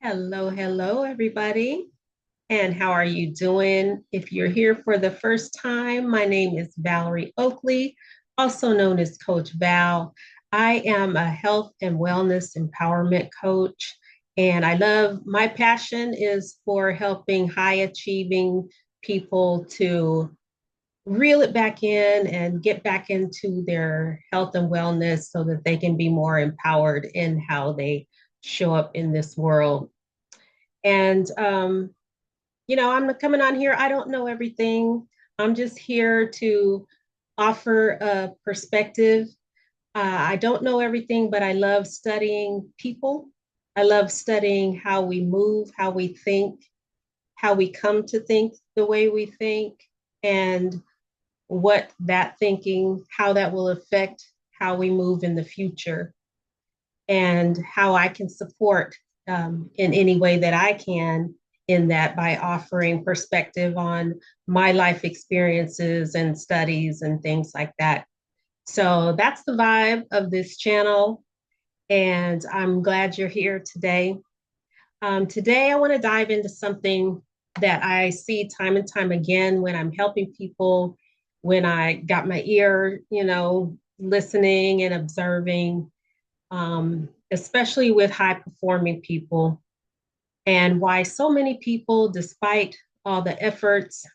Hello, hello, everybody. And how are you doing? If you're here for the first time, my name is Valerie Oakley, also known as Coach Val. I am a health and wellness empowerment coach, and my passion is for helping high achieving people to reel it back in and get back into their health and wellness so that they can be more empowered in how they show up in this world. And, I'm coming on here. I don't know everything. I'm just here to offer a perspective. I don't know everything, but I love studying people. I love studying how we move, how we think, how we come to think the way we think, and what that thinking, how that will affect how we move in the future, and how I can support in any way that I can in that by offering perspective on my life experiences and studies and things like that. So that's the vibe of this channel. And I'm glad you're here today. Today, I want to dive into something that I see time and time again when I'm helping people, when I got my ear, listening and observing, especially with high performing people, and why so many people, despite all the efforts,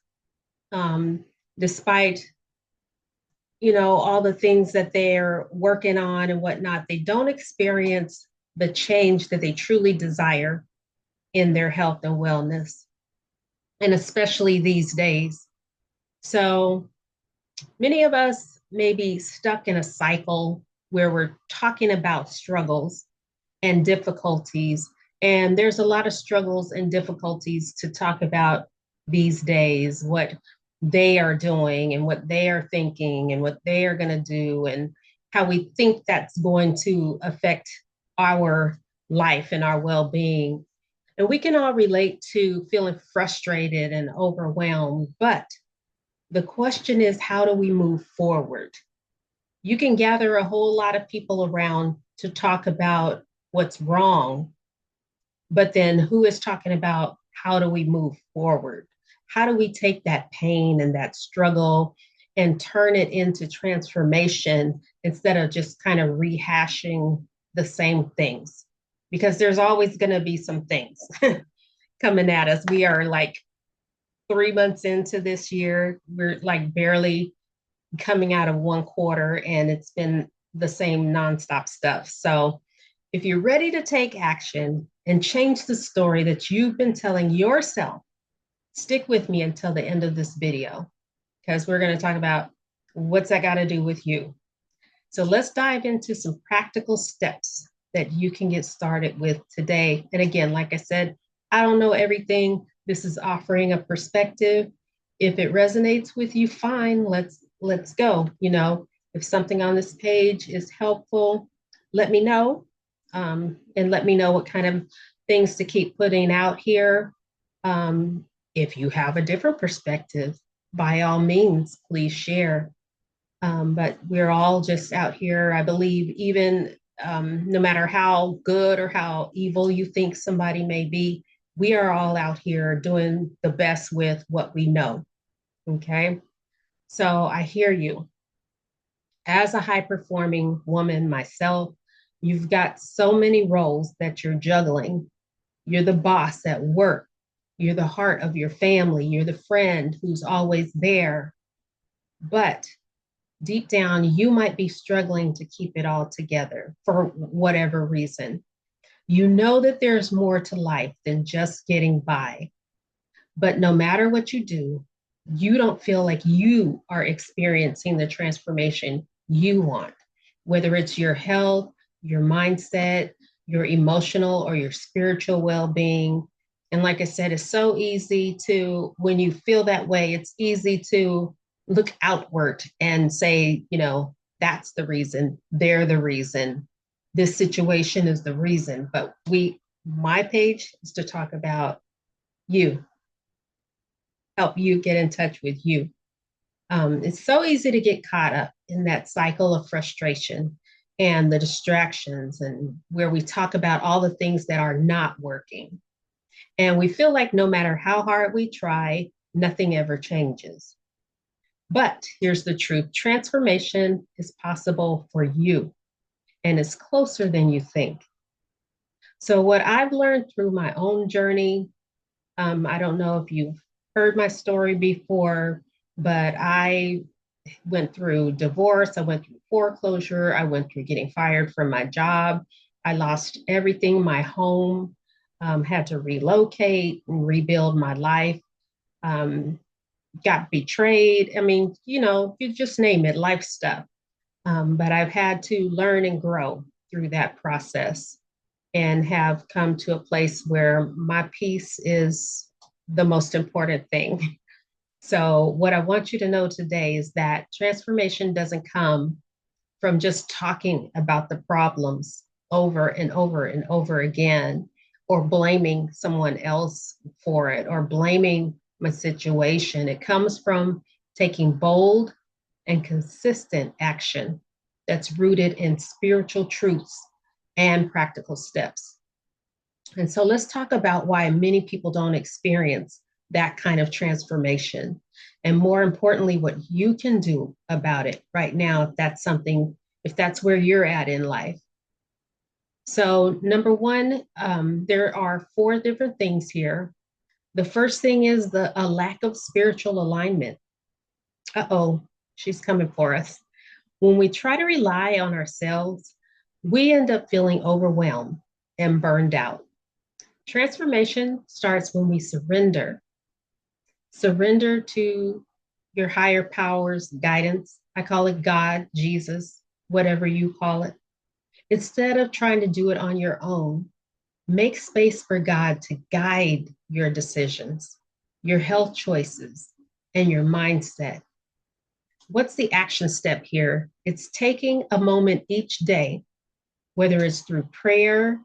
despite all the things that they're working on and whatnot, they don't experience the change that they truly desire in their health and wellness, and especially these days. So many of us may be stuck in a cycle where we're talking about struggles and difficulties. And there's a lot of struggles and difficulties to talk about these days, what they are doing and what they are thinking and what they are going to do, and how we think that's going to affect our life and our well being. And we can all relate to feeling frustrated and overwhelmed. But the question is, how do we move forward? You can gather a whole lot of people around to talk about what's wrong, but then who is talking about how do we move forward? How do we take that pain and that struggle and turn it into transformation instead of just kind of rehashing the same things? Because there's always going to be some things coming at us. We are like 3 months into this year. We're like barely coming out of one quarter, and it's been the same nonstop stuff. So if you're ready to take action and change the story that you've been telling yourself, stick with me until the end of this video, because we're going to talk about what's that got to do with you. So let's dive into some practical steps that you can get started with today. And again, like I said, I don't know everything. This is offering a perspective. If it resonates with you, fine, let's go. If something on this page is helpful, let me know. And let me know what kind of things to keep putting out here. If you have a different perspective, by all means, please share. But we're all just out here, I believe, even no matter how good or how evil you think somebody may be, we are all out here doing the best with what we know. Okay. So I hear you. As a high performing woman myself, you've got so many roles that you're juggling. You're the boss at work. You're the heart of your family. You're the friend who's always there. But deep down, you might be struggling to keep it all together for whatever reason. You know that there's more to life than just getting by. But no matter what you do, you don't feel like you are experiencing the transformation you want, whether it's your health, your mindset, your emotional or your spiritual well being. And like I said, it's so easy to, when you feel that way, it's easy to look outward and say, that's the reason, they're the reason, this situation is the reason. But my page is to talk about you, help you get in touch with you. It's so easy to get caught up in that cycle of frustration and the distractions, and where we talk about all the things that are not working. And we feel like no matter how hard we try, nothing ever changes. But here's the truth: transformation is possible for you, and it's closer than you think. So, what I've learned through my own journey, I don't know if you've heard my story before, but I went through divorce, I went through foreclosure, I went through getting fired from my job. I lost everything, my home, had to relocate and rebuild my life, um, got betrayed. I mean, you just name it, life stuff. But I've had to learn and grow through that process and have come to a place where my peace is the most important thing. So, what I want you to know today is that transformation doesn't come from just talking about the problems over and over and over again, or blaming someone else for it, or blaming my situation. It comes from taking bold and consistent action that's rooted in spiritual truths and practical steps. And so let's talk about why many people don't experience that kind of transformation. And more importantly, what you can do about it right now, if that's where you're at in life. So, number one, there are four different things here. The first thing is a lack of spiritual alignment. Uh-oh, she's coming for us. When we try to rely on ourselves, we end up feeling overwhelmed and burned out. Transformation starts when we surrender to your higher powers guidance. I call it God, Jesus, whatever you call it. Instead of trying to do it on your own, make space for God to guide your decisions, your health choices, and your mindset. What's the action step here? It's taking a moment each day, whether it's through prayer,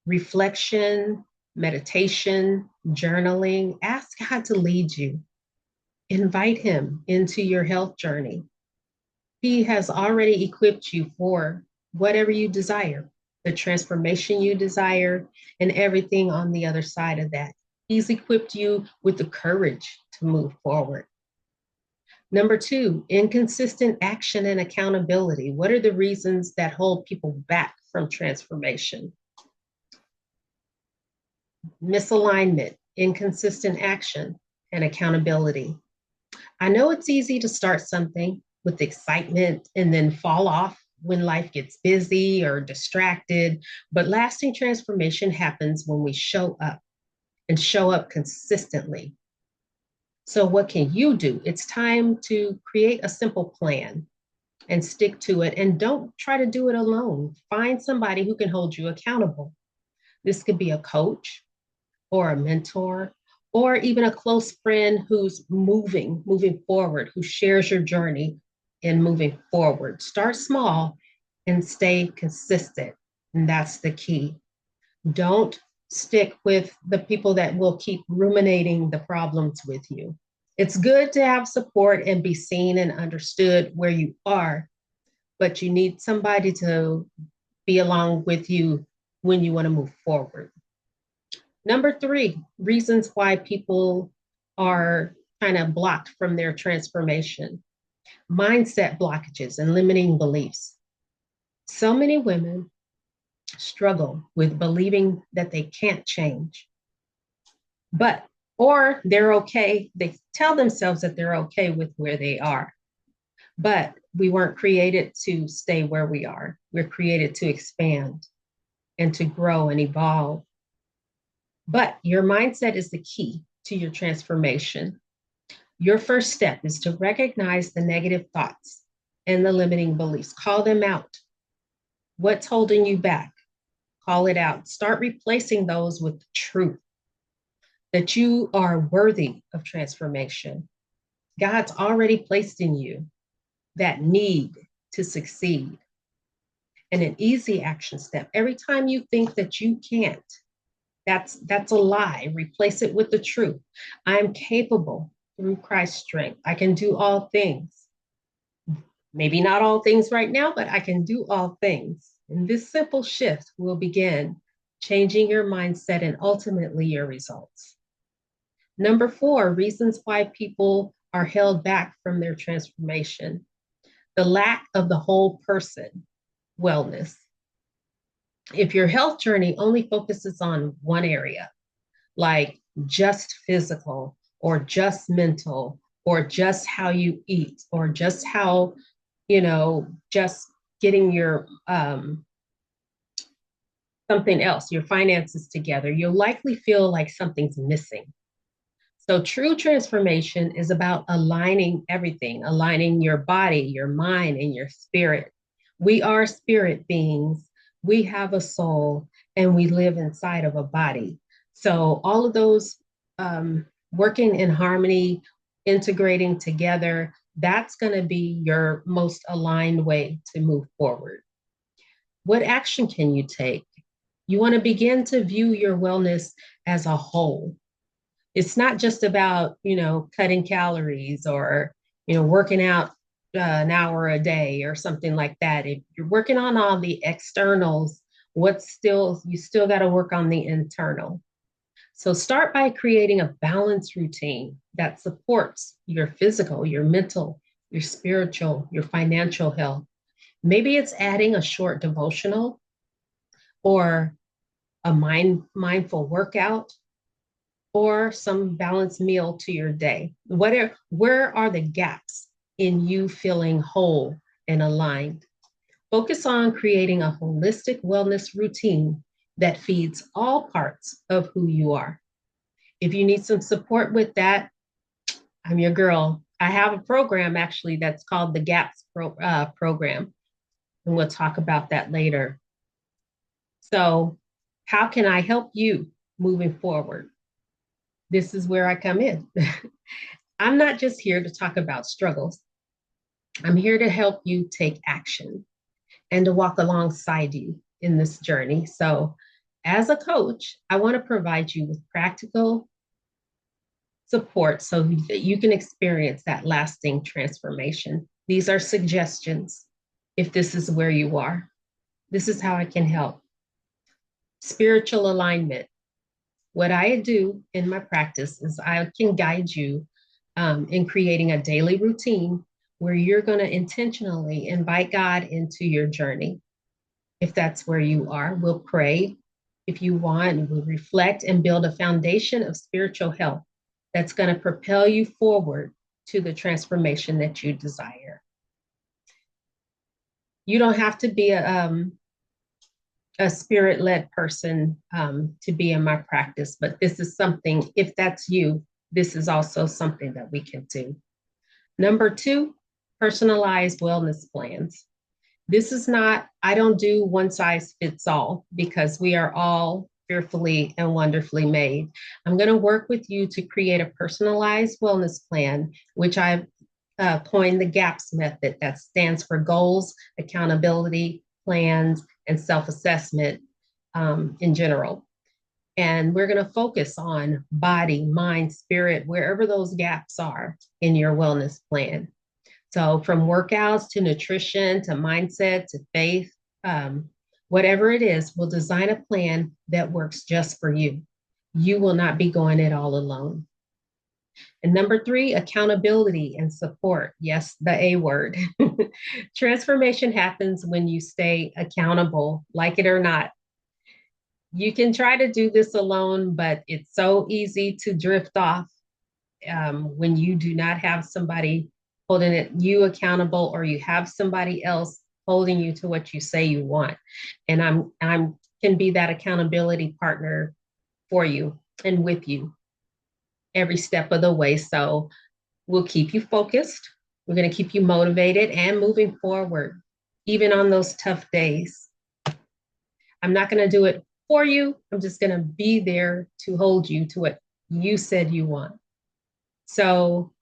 reflection, meditation, journaling. Ask God to lead you. Invite Him into your health journey. He has already equipped you for whatever you desire, the transformation you desire, and everything on the other side of that. He's equipped you with the courage to move forward. Number two, inconsistent action and accountability. What are the reasons that hold people back from transformation? Misalignment, inconsistent action, and accountability. I know it's easy to start something with excitement and then fall off when life gets busy or distracted, but lasting transformation happens when we show up and show up consistently. So, what can you do? It's time to create a simple plan and stick to it, and don't try to do it alone. Find somebody who can hold you accountable. This could be a coach or a mentor, or even a close friend who's moving forward, who shares your journey in moving forward. Start small and stay consistent. And that's the key. Don't stick with the people that will keep ruminating the problems with you. It's good to have support and be seen and understood where you are, but you need somebody to be along with you when you want to move forward. Number three, reasons why people are kind of blocked from their transformation: mindset blockages and limiting beliefs. So many women struggle with believing that they can't change, or they're okay. They tell themselves that they're okay with where they are, but we weren't created to stay where we are. We're created to expand and to grow and evolve. But your mindset is the key to your transformation. Your first step is to recognize the negative thoughts and the limiting beliefs. Call them out. What's holding you back? Call it out. Start replacing those with the truth that you are worthy of transformation. God's already placed in you that need to succeed. And an easy action step: every time you think that you can't, that's a lie. Replace it with the truth. I'm capable through Christ's strength. I can do all things. Maybe not all things right now, but I can do all things. And this simple shift will begin changing your mindset and ultimately your results. Number four, reasons why people are held back from their transformation. The lack of the whole person wellness. If your health journey only focuses on one area, like just physical or just mental or just how you eat or just how, just getting your something else, your finances together, you'll likely feel like something's missing. So true transformation is about aligning everything, aligning your body, your mind, and your spirit. We are spirit beings. We have a soul and we live inside of a body. So all of those working in harmony, integrating together, that's going to be your most aligned way to move forward. What action can you take? You want to begin to view your wellness as a whole. It's not just about, cutting calories or, working out an hour a day or something like that. If you're working on all the externals, you still got to work on the internal. So start by creating a balanced routine that supports your physical, your mental, your spiritual, your financial health. Maybe it's adding a short devotional or a mindful workout or some balanced meal to your day. Where are the gaps in you feeling whole and aligned? Focus on creating a holistic wellness routine that feeds all parts of who you are. If you need some support with that, I'm your girl. I have a program actually that's called the G.A.P.S program, and we'll talk about that later. So, how can I help you moving forward? This is where I come in. I'm not just here to talk about struggles. I'm here to help you take action and to walk alongside you in this journey. So, as a coach, I want to provide you with practical support so that you can experience that lasting transformation. These are suggestions if this is where you are. This is how I can help. Spiritual alignment. What I do in my practice is I can guide you in creating a daily routine where you're going to intentionally invite God into your journey. If that's where you are, we'll pray if you want, we'll reflect and build a foundation of spiritual health that's going to propel you forward to the transformation that you desire. You don't have to be a spirit-led person to be in my practice, but this is something, if that's you, this is also something that we can do. Number two, personalized wellness plans. This is not, I don't do one size fits all because we are all fearfully and wonderfully made. I'm going to work with you to create a personalized wellness plan, which I've coined the GAPS method that stands for goals, accountability, plans, and self-assessment in general. And we're going to focus on body, mind, spirit, wherever those gaps are in your wellness plan. So from workouts to nutrition to mindset to faith, whatever it is, we'll design a plan that works just for you. You will not be going it all alone. And number three, accountability and support. Yes, the A word. Transformation happens when you stay accountable, like it or not. You can try to do this alone, but it's so easy to drift off when you do not have somebody holding you accountable, or you have somebody else holding you to what you say you want. And I'm can be that accountability partner for you and with you every step of the way. So we'll keep you focused. We're going to keep you motivated and moving forward, even on those tough days. I'm not going to do it for you. I'm just going to be there to hold you to what you said you want. So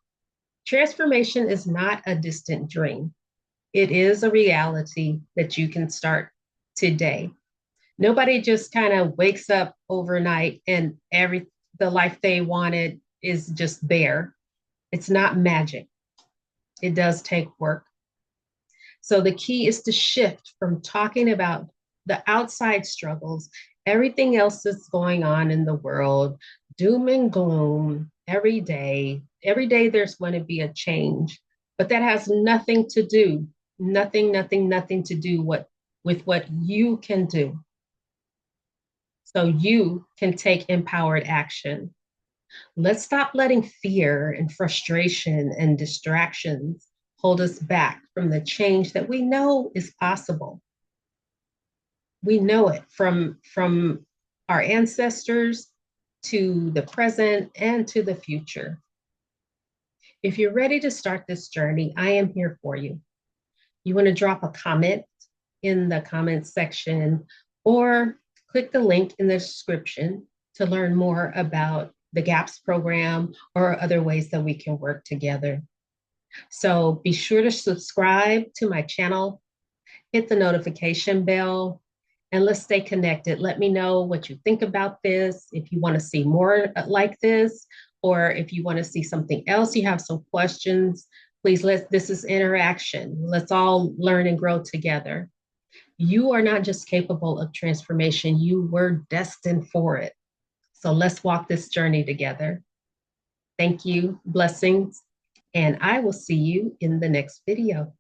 transformation is not a distant dream. It is a reality that you can start today. Nobody just kind of wakes up overnight and the life they wanted is just there. It's not magic. It does take work. So the key is to shift from talking about the outside struggles, everything else that's going on in the world, doom and gloom every day. Every day there's going to be a change, but that has nothing to do, nothing to do with what you can do. So you can take empowered action. Let's stop letting fear and frustration and distractions hold us back from the change that we know is possible. We know it from our ancestors to the present and to the future. If you're ready to start this journey, I am here for you. You want to drop a comment in the comment section or click the link in the description to learn more about the G.A.P.S program or other ways that we can work together. So be sure to subscribe to my channel, hit the notification bell, and let's stay connected. Let me know what you think about this, if you want to see more like this, or if you want to see something else, you have some questions, please this is interaction. Let's all learn and grow together. You are not just capable of transformation, you were destined for it. So let's walk this journey together. Thank you, blessings, and I will see you in the next video.